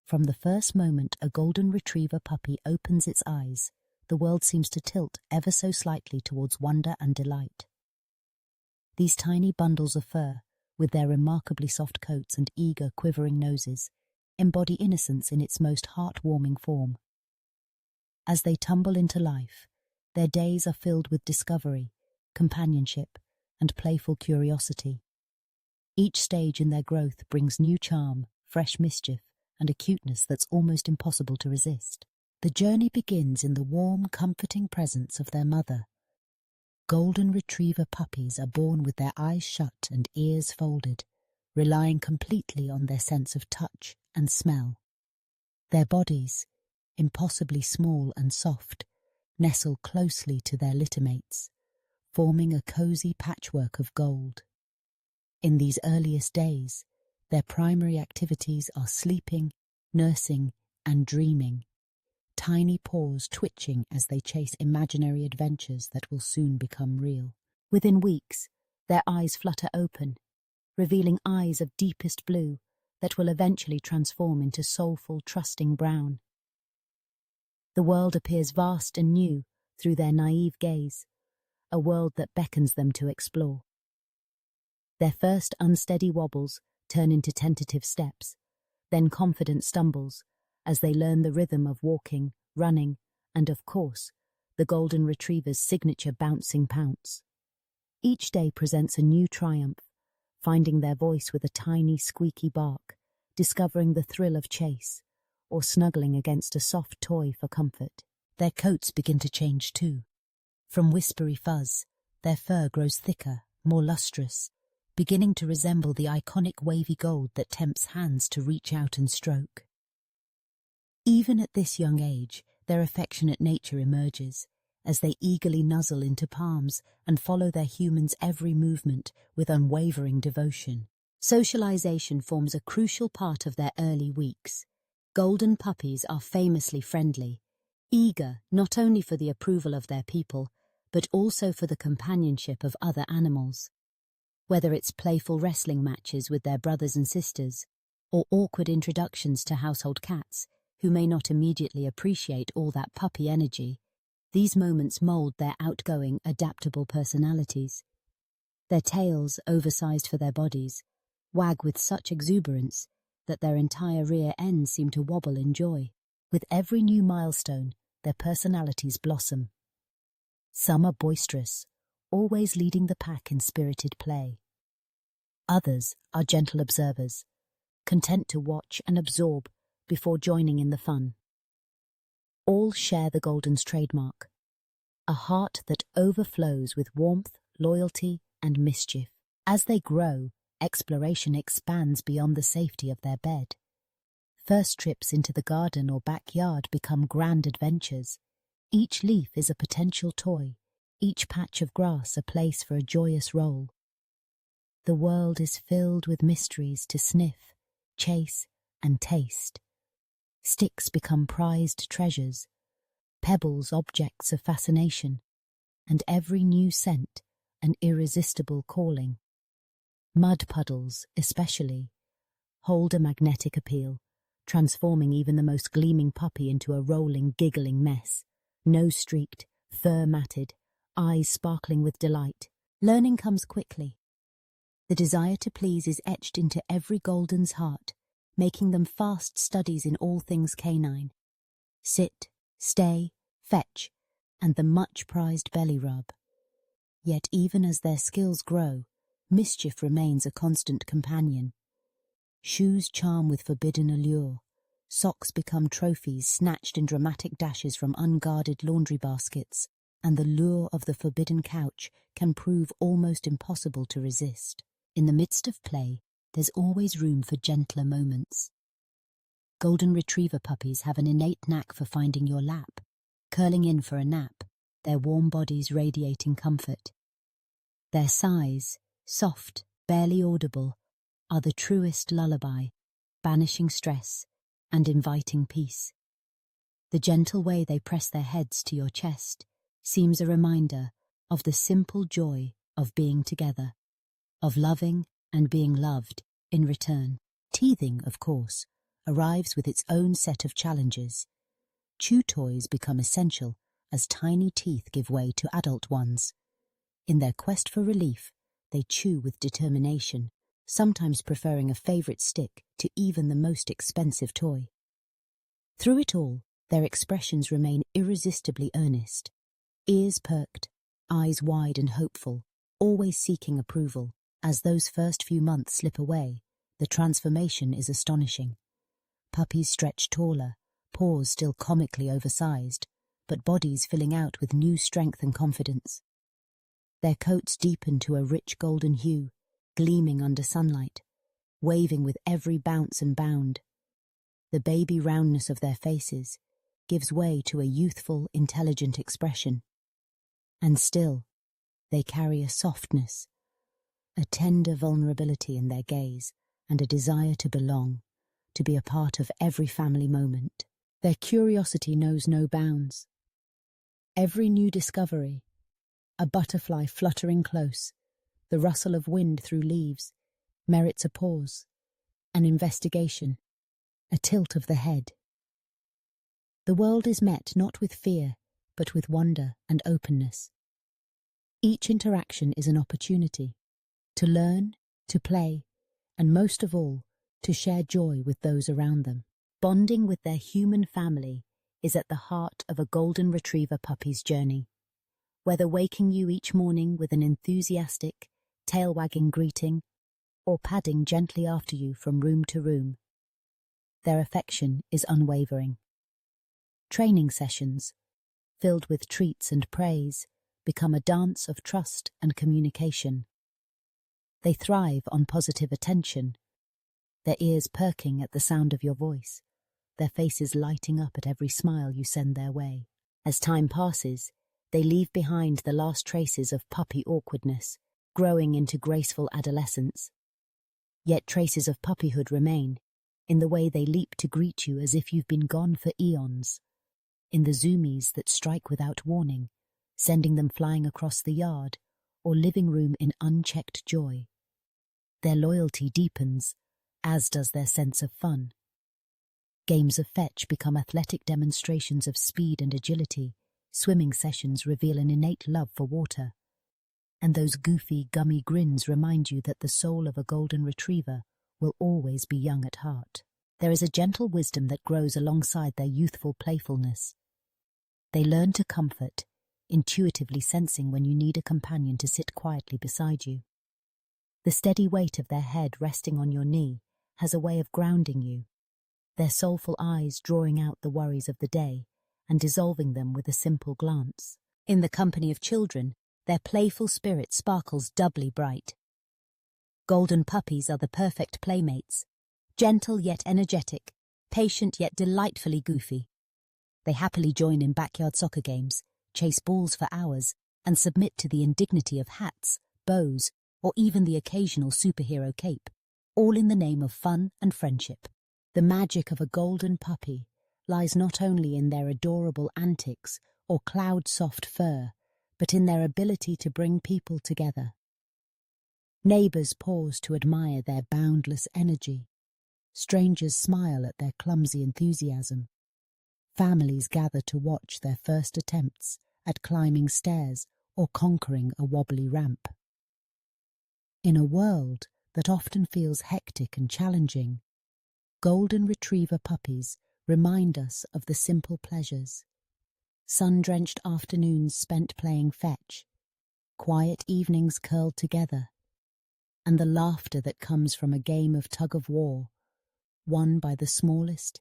From the first moment a golden retriever puppy opens its eyes, the world seems to tilt ever so slightly towards wonder and delight. These tiny bundles of fur, with their remarkably soft coats and eager, quivering noses, embody innocence in its most heart-warming form. As they tumble into life, their days are filled with discovery, companionship, and playful curiosity. Each stage in their growth brings new charm, fresh mischief, and a cuteness that's almost impossible to resist. The journey begins in the warm, comforting presence of their mother. Golden retriever puppies are born with their eyes shut and ears folded, relying completely on their sense of touch and smell. Their bodies, impossibly small and soft, nestle closely to their littermates, forming a cozy patchwork of gold. In these earliest days, their primary activities are sleeping, nursing, and dreaming, tiny paws twitching as they chase imaginary adventures that will soon become real. Within weeks, their eyes flutter open, revealing eyes of deepest blue that will eventually transform into soulful, trusting brown. The world appears vast and new through their naive gaze, a world that beckons them to explore. Their first unsteady wobbles turn into tentative steps, then confident stumbles, as they learn the rhythm of walking, running, and, of course, the golden retriever's signature bouncing pounce. Each day presents a new triumph, finding their voice with a tiny, squeaky bark, discovering the thrill of chase, or snuggling against a soft toy for comfort. Their coats begin to change too. From whispery fuzz, their fur grows thicker, more lustrous, beginning to resemble the iconic wavy gold that tempts hands to reach out and stroke. Even at this young age, their affectionate nature emerges, as they eagerly nuzzle into palms and follow their human's every movement with unwavering devotion. Socialization forms a crucial part of their early weeks. Golden puppies are famously friendly, eager not only for the approval of their people, but also for the companionship of other animals. Whether it's playful wrestling matches with their brothers and sisters, or awkward introductions to household cats, who may not immediately appreciate all that puppy energy, these moments mold their outgoing, adaptable personalities. Their tails, oversized for their bodies, wag with such exuberance that their entire rear ends seem to wobble in joy. With every new milestone, their personalities blossom. Some are boisterous, always leading the pack in spirited play. Others are gentle observers, content to watch and absorb before joining in the fun. All share the Golden's trademark, a heart that overflows with warmth, loyalty, and mischief. As they grow, exploration expands beyond the safety of their bed. First trips into the garden or backyard become grand adventures. Each leaf is a potential toy, each patch of grass a place for a joyous roll. The world is filled with mysteries to sniff, chase, and taste. Sticks become prized treasures, pebbles objects of fascination, and every new scent an irresistible calling. Mud puddles, especially, hold a magnetic appeal, transforming even the most gleaming puppy into a rolling, giggling mess, nose-streaked, fur-matted, eyes sparkling with delight. Learning comes quickly. The desire to please is etched into every Golden's heart, making them fast studies in all things canine. Sit, stay, fetch, and the much-prized belly rub. Yet even as their skills grow, mischief remains a constant companion. Shoes charm with forbidden allure. Socks become trophies snatched in dramatic dashes from unguarded laundry baskets, and the lure of the forbidden couch can prove almost impossible to resist. In the midst of play, there's always room for gentler moments. Golden retriever puppies have an innate knack for finding your lap, curling in for a nap, their warm bodies radiating comfort. Their sighs, soft, barely audible, are the truest lullaby, banishing stress and inviting peace. The gentle way they press their heads to your chest seems a reminder of the simple joy of being together, of loving and being loved in return. Teething, of course, arrives with its own set of challenges. Chew toys become essential as tiny teeth give way to adult ones. In their quest for relief, they chew with determination, sometimes preferring a favorite stick to even the most expensive toy. Through it all, their expressions remain irresistibly earnest, ears perked, eyes wide and hopeful, always seeking approval. As those first few months slip away, the transformation is astonishing. Puppies stretch taller, paws still comically oversized, but bodies filling out with new strength and confidence. Their coats deepen to a rich golden hue, gleaming under sunlight, waving with every bounce and bound. The baby roundness of their faces gives way to a youthful, intelligent expression. And still, they carry a softness, a tender vulnerability in their gaze, and a desire to belong, to be a part of every family moment. Their curiosity knows no bounds. Every new discovery, a butterfly fluttering close, the rustle of wind through leaves, merits a pause, an investigation, a tilt of the head. The world is met not with fear, but with wonder and openness. Each interaction is an opportunity to learn, to play, and most of all, to share joy with those around them. Bonding with their human family is at the heart of a golden retriever puppy's journey. Whether waking you each morning with an enthusiastic, tail-wagging greeting, or padding gently after you from room to room, their affection is unwavering. Training sessions, filled with treats and praise, become a dance of trust and communication. They thrive on positive attention, their ears perking at the sound of your voice, their faces lighting up at every smile you send their way. As time passes, they leave behind the last traces of puppy awkwardness, growing into graceful adolescence. Yet traces of puppyhood remain, in the way they leap to greet you as if you've been gone for eons, in the zoomies that strike without warning, sending them flying across the yard or living room in unchecked joy. Their loyalty deepens, as does their sense of fun. Games of fetch become athletic demonstrations of speed and agility, swimming sessions reveal an innate love for water, and those goofy, gummy grins remind you that the soul of a golden retriever will always be young at heart. There is a gentle wisdom that grows alongside their youthful playfulness. They learn to comfort, intuitively sensing when you need a companion to sit quietly beside you. The steady weight of their head resting on your knee has a way of grounding you, their soulful eyes drawing out the worries of the day and dissolving them with a simple glance. In the company of children, their playful spirit sparkles doubly bright. Golden puppies are the perfect playmates, gentle yet energetic, patient yet delightfully goofy. They happily join in backyard soccer games, chase balls for hours, and submit to the indignity of hats, bows, or even the occasional superhero cape, all in the name of fun and friendship. The magic of a golden puppy lies not only in their adorable antics or cloud-soft fur, but in their ability to bring people together. Neighbours pause to admire their boundless energy. Strangers smile at their clumsy enthusiasm. Families gather to watch their first attempts at climbing stairs or conquering a wobbly ramp. In a world that often feels hectic and challenging, golden retriever puppies remind us of the simple pleasures. Sun-drenched afternoons spent playing fetch, quiet evenings curled together, and the laughter that comes from a game of tug-of-war, won by the smallest,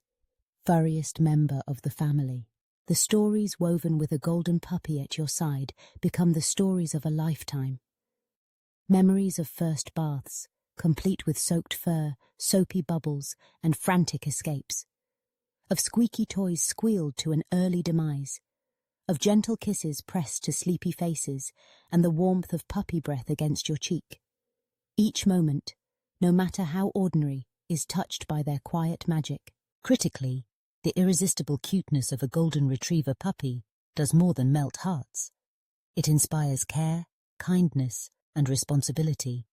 furriest member of the family. The stories woven with a golden puppy at your side become the stories of a lifetime. Memories of first baths, complete with soaked fur, soapy bubbles, and frantic escapes. Of squeaky toys squealed to an early demise. Of gentle kisses pressed to sleepy faces, and the warmth of puppy breath against your cheek. Each moment, no matter how ordinary, is touched by their quiet magic. Critically, the irresistible cuteness of a golden retriever puppy does more than melt hearts. It inspires care, kindness, and responsibility.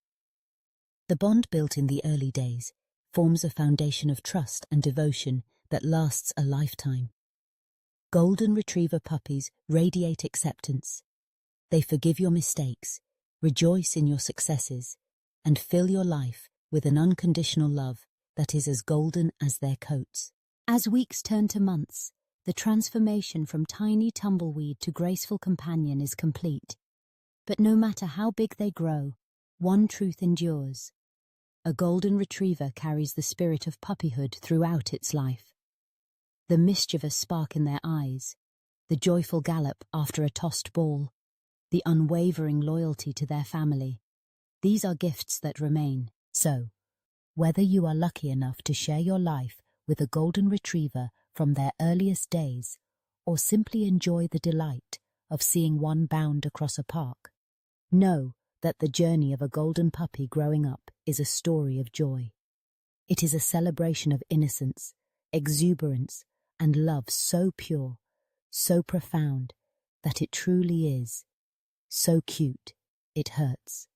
The bond built in the early days, forms a foundation of trust and devotion that lasts a lifetime. Golden Retriever puppies radiate acceptance. They forgive your mistakes, rejoice in your successes, and fill your life with an unconditional love that is as golden as their coats. As weeks turn to months, the transformation from tiny tumbleweed to graceful companion is complete. But no matter how big they grow, one truth endures. A golden retriever carries the spirit of puppyhood throughout its life. The mischievous spark in their eyes, the joyful gallop after a tossed ball, the unwavering loyalty to their family. These are gifts that remain. So, whether you are lucky enough to share your life with a golden retriever from their earliest days, or simply enjoy the delight of seeing one bound across a park, know that the journey of a golden puppy growing up is a story of joy. It is a celebration of innocence, exuberance, and love so pure, so profound, that it truly is so cute, it hurts.